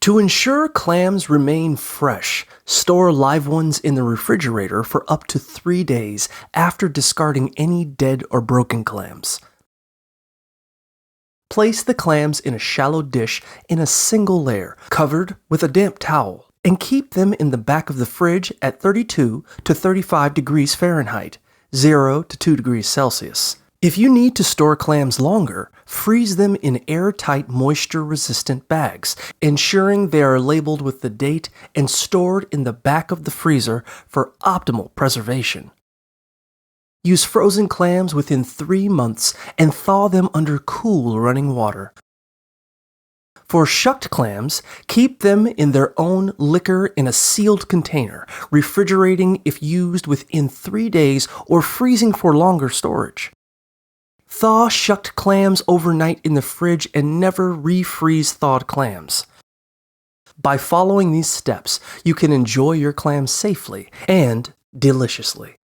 To ensure clams remain fresh, store live ones in the refrigerator for up to 3 days after discarding any dead or broken clams. Place the clams in a shallow dish in a single layer, covered with a damp towel, and keep them in the back of the fridge at 32 to 35 degrees Fahrenheit, 0 to 2 degrees Celsius. If you need to store clams longer, freeze them in airtight moisture-resistant bags, ensuring they are labeled with the date and stored in the back of the freezer for optimal preservation. Use frozen clams within 3 months and thaw them under cool running water. For shucked clams, keep them in their own liquor in a sealed container, refrigerating if used within 3 days or freezing for longer storage. Thaw shucked clams overnight in the fridge and never refreeze thawed clams. By following these steps, you can enjoy your clams safely and deliciously.